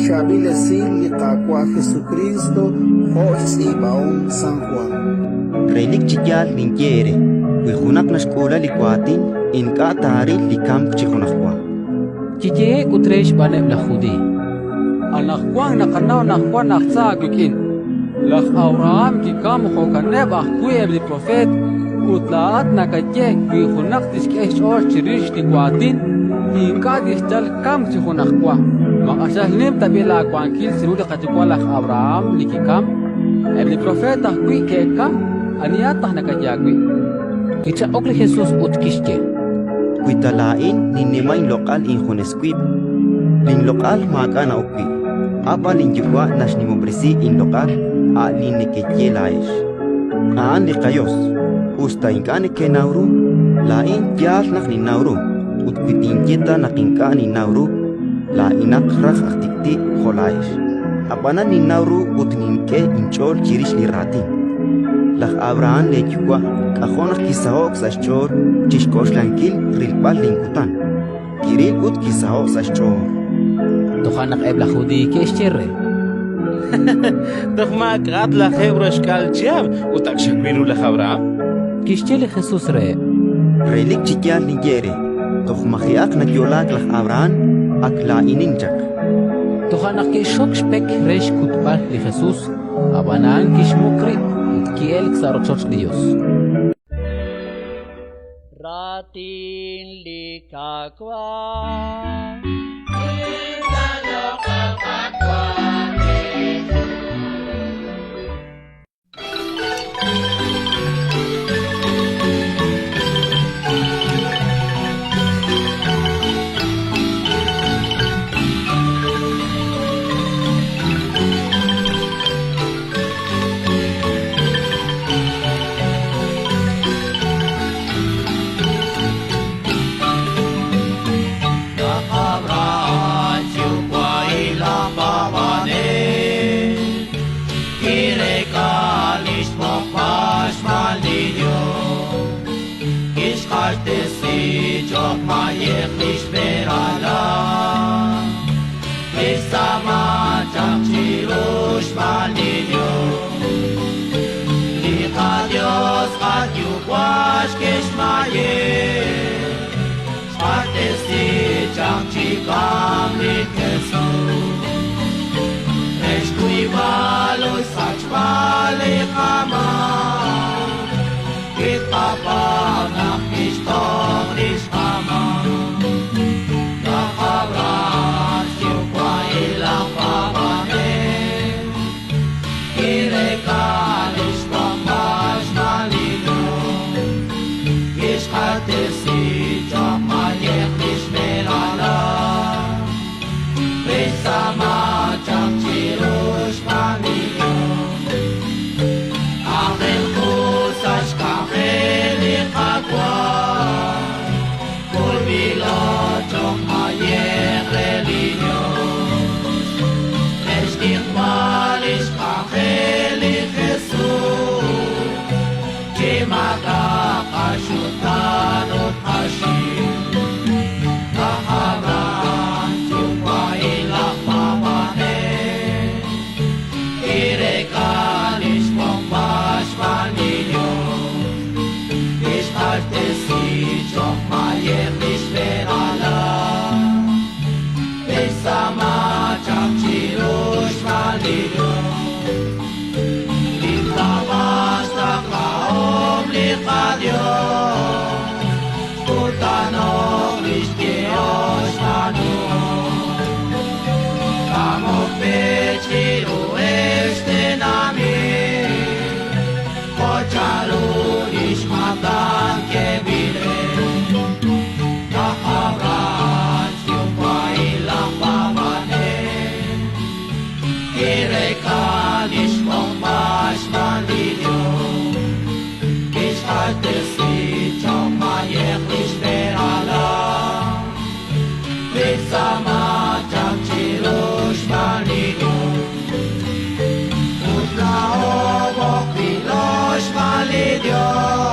Shabilesil liqaqua Jesucristo, Jos y Baón San Juan. Relik chiyal linkiere, wijunak na shkola likwatin, inka tari likam chikunakwa. Chiche utresh banem la judi. Alakwan nakanaw nakwan naksa gukin. Lak Abraham kikam khokaneb akuyeb li profet. Utlaat nakache wijunak tiskesh or chirish likwatin. Inka distal kam chikunakwa. Makasahlim tabila kwankil siruli katikwa lak Abraham likikam. Ebli profet akui kekam. Aniatah nakajagwi. Kitsa okli Jesus utkishke. Kuitalain ninemain lokal injunesquip. Lin lokal makana okpi. Apa lin yukwa nashnimobrisi in lokal a lin nekeyelaesh. Aan likayos. Usta inkane ke nauru. Lain tial nak ni nauru. Utkuitin kita nakinka ni nauru. La inak rak aktikti kholaesh. Apana ni nauru utninke inchol chirish liratin. Lak Abraham le yukwa. Kajonak kisaok sashchor, chishkosh lankil rilpal linkutan. Kiril ut kisaok sashchor. Tohanak ebla judi keshcherre. Tohma kat la hebra shkal chiab, utak shakbiru la Abraham. Kishchele Jesus re. Relik chikyal nigere. Tohmahiak na yolak lak Abraham akla ininjak. Tohanak kishok spek resh kutbal li Jesus. Abanan kishmukri. Kiel ksaroksoch Dios. Ratin likakwa Dios.